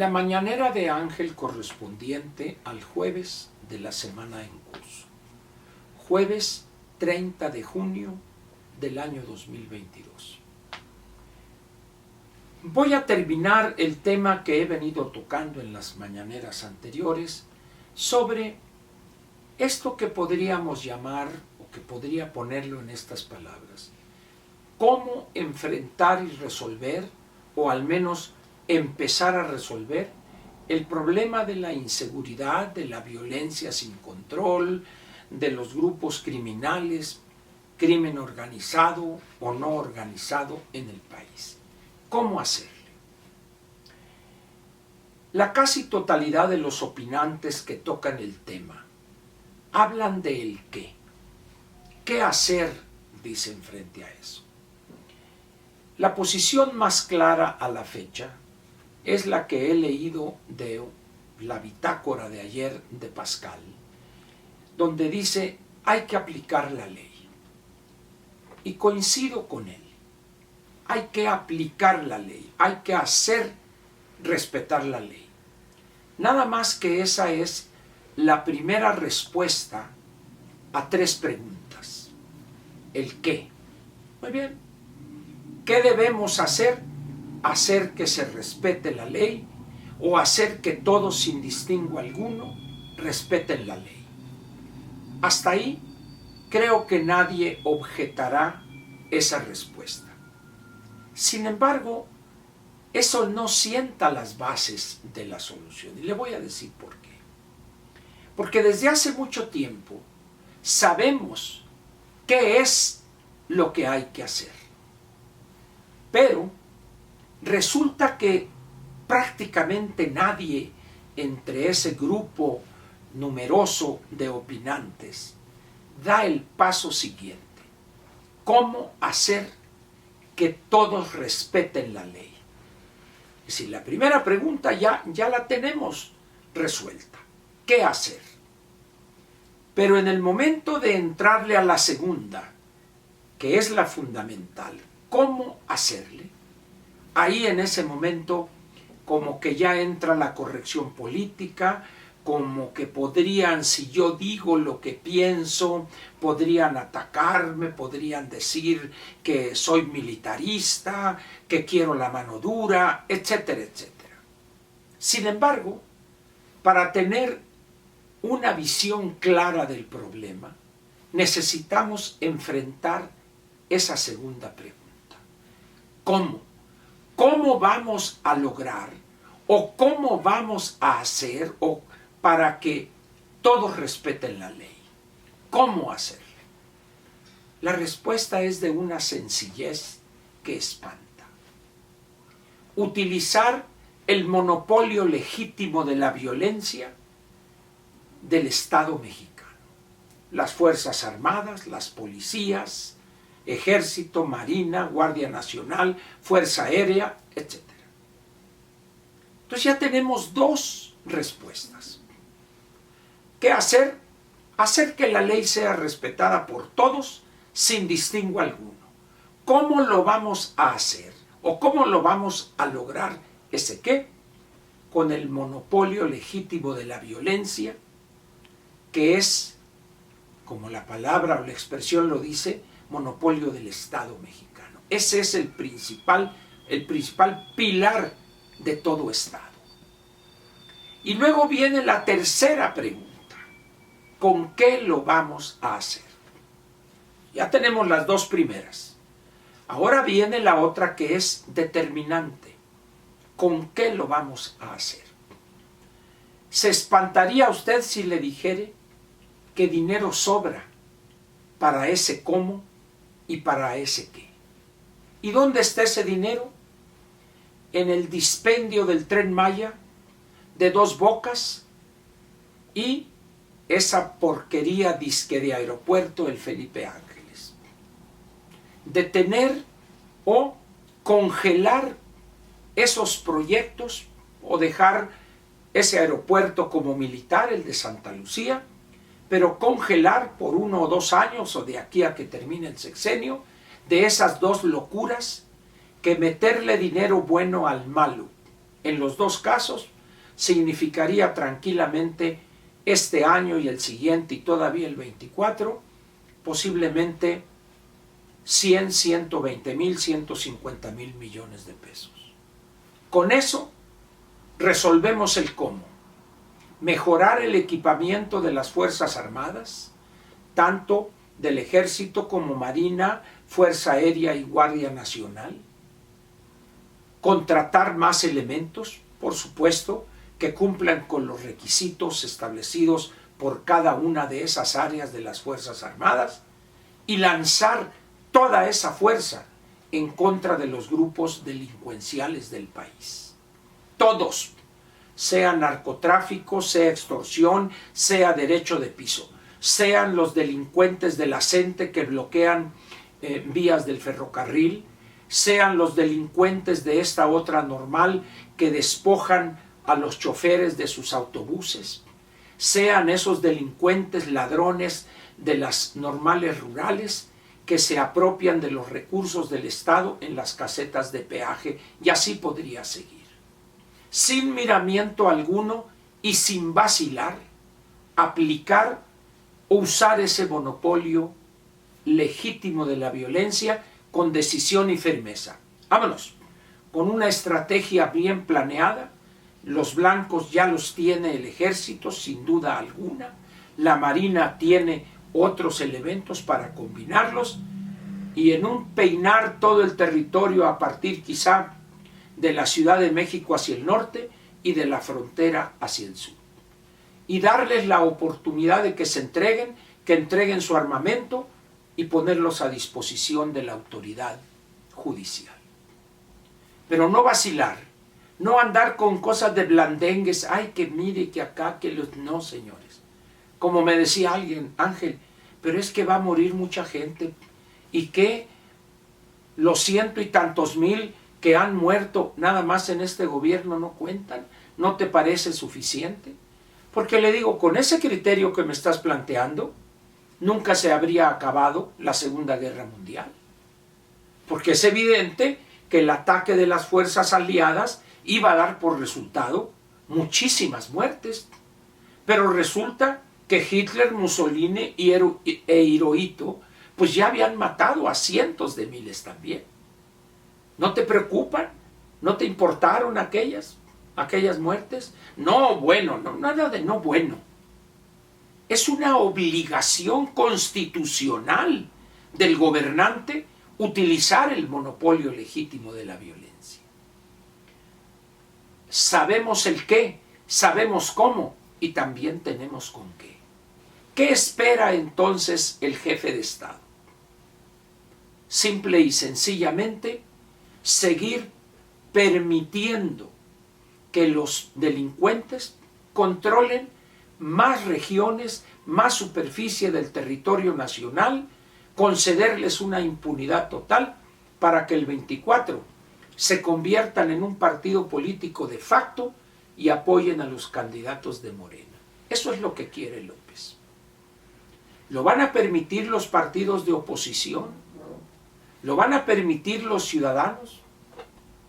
la mañanera de Ángel correspondiente al jueves de la semana en curso. Jueves 30 de junio del año 2022. Voy a terminar el tema que he venido tocando en las mañaneras anteriores sobre esto que podríamos llamar, o que podría ponerlo en estas palabras, cómo enfrentar y resolver, o al menos empezar a resolver, el problema de la inseguridad, de la violencia sin control, de los grupos criminales, crimen organizado o no organizado en el país. ¿Cómo hacerle? La casi totalidad de los opinantes que tocan el tema hablan del qué. ¿Qué hacer? Dicen frente a eso. La posición más clara a la fecha es la que he leído de la bitácora de ayer de Pascal, donde dice hay que aplicar la ley. Y coincido con él. Hay que aplicar la ley, hay que hacer respetar la ley. Nada más que esa es la primera respuesta a tres preguntas. ¿El qué? Muy bien. ¿Qué debemos hacer? Hacer que se respete la ley o hacer que todos sin distingo alguno respeten la ley. Hasta ahí creo que nadie objetará esa respuesta. Sin embargo, eso no sienta las bases de la solución. Y le voy a decir por qué. Porque desde hace mucho tiempo sabemos qué es lo que hay que hacer. Pero resulta que prácticamente nadie entre ese grupo numeroso de opinantes da el paso siguiente. ¿Cómo hacer que todos respeten la ley? Es decir, la primera pregunta ya la tenemos resuelta. ¿Qué hacer? Pero en el momento de entrarle a la segunda, que es la fundamental, ¿cómo hacerle? Ahí en ese momento como que ya entra la corrección política, como que podrían, si yo digo lo que pienso, podrían atacarme, podrían decir que soy militarista, que quiero la mano dura, etcétera, etcétera. Sin embargo, para tener una visión clara del problema, necesitamos enfrentar esa segunda pregunta. ¿Cómo? ¿Cómo vamos a lograr o cómo vamos a hacer o para que todos respeten la ley? ¿Cómo hacerlo? La respuesta es de una sencillez que espanta. Utilizar el monopolio legítimo de la violencia del Estado mexicano. Las Fuerzas Armadas, las policías, Ejército, Marina, Guardia Nacional, Fuerza Aérea, etc. Entonces ya tenemos dos respuestas. ¿Qué hacer? Hacer que la ley sea respetada por todos sin distingo alguno. ¿Cómo lo vamos a hacer? ¿O cómo lo vamos a lograr ese qué? Con el monopolio legítimo de la violencia, que es, como la palabra o la expresión lo dice, monopolio del Estado mexicano. Ese es el principal pilar de todo Estado. Y luego viene la tercera pregunta. ¿Con qué lo vamos a hacer? Ya tenemos las dos primeras. Ahora viene la otra que es determinante. ¿Con qué lo vamos a hacer? ¿Se espantaría usted si le dijere que dinero sobra para ese cómo y para ese qué? ¿Y dónde está ese dinero? En el dispendio del Tren Maya, de Dos Bocas y esa porquería disque de aeropuerto, el Felipe Ángeles. Detener o congelar esos proyectos o dejar ese aeropuerto como militar, el de Santa Lucía, pero congelar por 1 o 2 años o de aquí a que termine el sexenio, de esas dos locuras, que meterle dinero bueno al malo. En los dos casos significaría tranquilamente este año y el siguiente y todavía el 24, posiblemente 100, 120 mil, 150 mil millones de pesos. Con eso resolvemos el cómo. Mejorar el equipamiento de las Fuerzas Armadas, tanto del Ejército como Marina, Fuerza Aérea y Guardia Nacional. Contratar más elementos, por supuesto, que cumplan con los requisitos establecidos por cada una de esas áreas de las Fuerzas Armadas y lanzar toda esa fuerza en contra de los grupos delincuenciales del país. Todos, sea narcotráfico, sea extorsión, sea derecho de piso, sean los delincuentes de la CENTE que bloquean vías del ferrocarril, sean los delincuentes de esta otra normal que despojan a los choferes de sus autobuses, sean esos delincuentes ladrones de las normales rurales que se apropian de los recursos del Estado en las casetas de peaje, y así podría seguir. Sin miramiento alguno y sin vacilar, aplicar o usar ese monopolio legítimo de la violencia con decisión y firmeza. Vámonos, con una estrategia bien planeada. Los blancos ya los tiene el Ejército, sin duda alguna. La Marina tiene otros elementos para combinarlos, y en un peinar todo el territorio a partir quizá de la Ciudad de México hacia el norte y de la frontera hacia el sur. Y darles la oportunidad de que se entreguen, que entreguen su armamento y ponerlos a disposición de la autoridad judicial. Pero no vacilar, no andar con cosas de blandengues, ay, que mire, que acá, que los... No, señores. Como me decía alguien, Ángel, pero es que va a morir mucha gente, y que los ciento y tantos mil que han muerto nada más en este gobierno no cuentan. ¿No te parece suficiente? Porque le digo, con ese criterio que me estás planteando, nunca se habría acabado la Segunda Guerra Mundial. Porque es evidente que el ataque de las fuerzas aliadas iba a dar por resultado muchísimas muertes. Pero resulta que Hitler, Mussolini e Hirohito pues ya habían matado a cientos de miles también. ¿No te preocupan? ¿No te importaron aquellas muertes? No, bueno, no, nada de no bueno. Es una obligación constitucional del gobernante utilizar el monopolio legítimo de la violencia. Sabemos el qué, sabemos cómo y también tenemos con qué. ¿Qué espera entonces el jefe de Estado? Simple y sencillamente, seguir permitiendo que los delincuentes controlen más regiones, más superficie del territorio nacional, concederles una impunidad total para que el 24 se conviertan en un partido político de facto y apoyen a los candidatos de Morena. Eso es lo que quiere López. ¿Lo van a permitir los partidos de oposición? ¿Lo van a permitir los ciudadanos?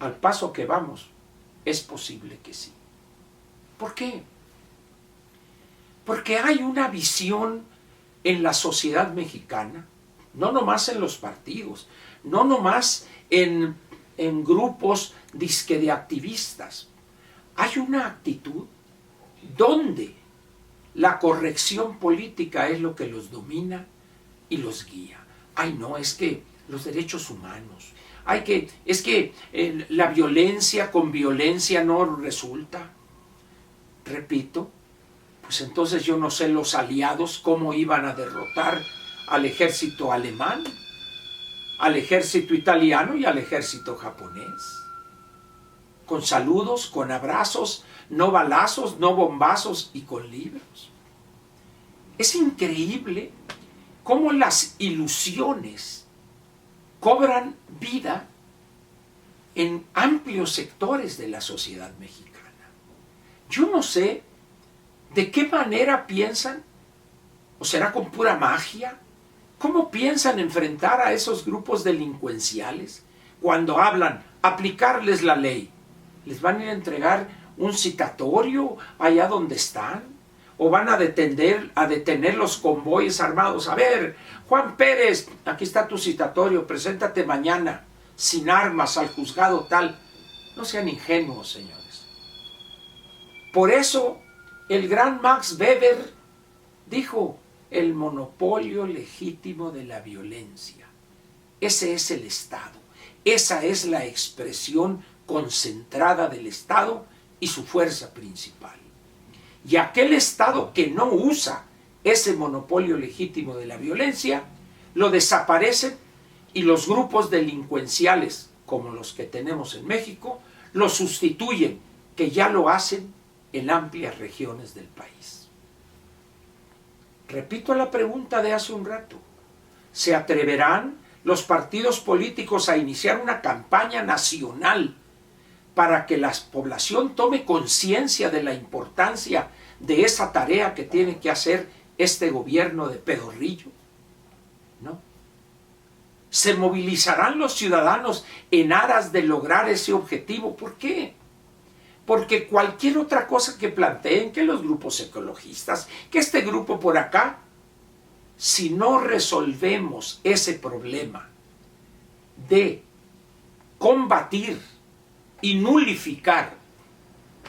Al paso que vamos, es posible que sí. ¿Por qué? Porque hay una visión en la sociedad mexicana, no nomás en los partidos, no nomás en grupos disque de activistas. Hay una actitud donde la corrección política es lo que los domina y los guía. Ay, no, es que los derechos humanos, es que la violencia con violencia no resulta. Repito, pues entonces yo no sé los aliados cómo iban a derrotar al ejército alemán, al ejército italiano y al ejército japonés. Con saludos, con abrazos, no balazos, no bombazos y con libros. Es increíble cómo las ilusiones cobran vida en amplios sectores de la sociedad mexicana. Yo no sé de qué manera piensan, o será con pura magia, cómo piensan enfrentar a esos grupos delincuenciales cuando hablan, aplicarles la ley. Les van a ir a entregar un citatorio allá donde están? ¿O van a detener los convoyes armados? A ver, Juan Pérez, aquí está tu citatorio, preséntate mañana, sin armas, al juzgado tal. No sean ingenuos, señores. Por eso, el gran Max Weber dijo, el monopolio legítimo de la violencia. Ese es el Estado. Esa es la expresión concentrada del Estado y su fuerza principal. Y aquel Estado que no usa ese monopolio legítimo de la violencia, lo desaparecen y los grupos delincuenciales, como los que tenemos en México, lo sustituyen, que ya lo hacen en amplias regiones del país. Repito la pregunta de hace un rato. ¿Se atreverán los partidos políticos a iniciar una campaña nacional para que la población tome conciencia de la importancia de esa tarea que tiene que hacer este gobierno de pedorrillo? ¿No? ¿Se movilizarán los ciudadanos en aras de lograr ese objetivo? ¿Por qué? Porque cualquier otra cosa que planteen, que los grupos ecologistas, que este grupo por acá, si no resolvemos ese problema de combatir y nulificar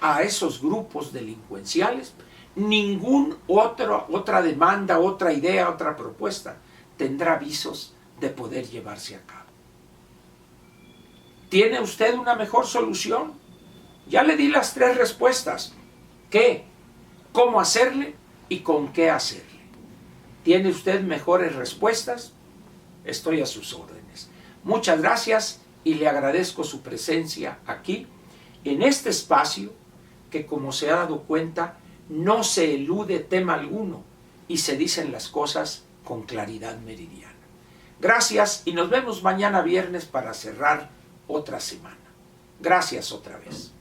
a esos grupos delincuenciales, ninguna otra demanda, otra idea, otra propuesta tendrá visos de poder llevarse a cabo. ¿Tiene usted una mejor solución? Ya le di las 3 respuestas. ¿Qué? ¿Cómo hacerle? ¿Y con qué hacerle? ¿Tiene usted mejores respuestas? Estoy a sus órdenes. Muchas gracias y le agradezco su presencia aquí, en este espacio que, como se ha dado cuenta, no se elude tema alguno y se dicen las cosas con claridad meridiana. Gracias y nos vemos mañana viernes para cerrar otra semana. Gracias otra vez.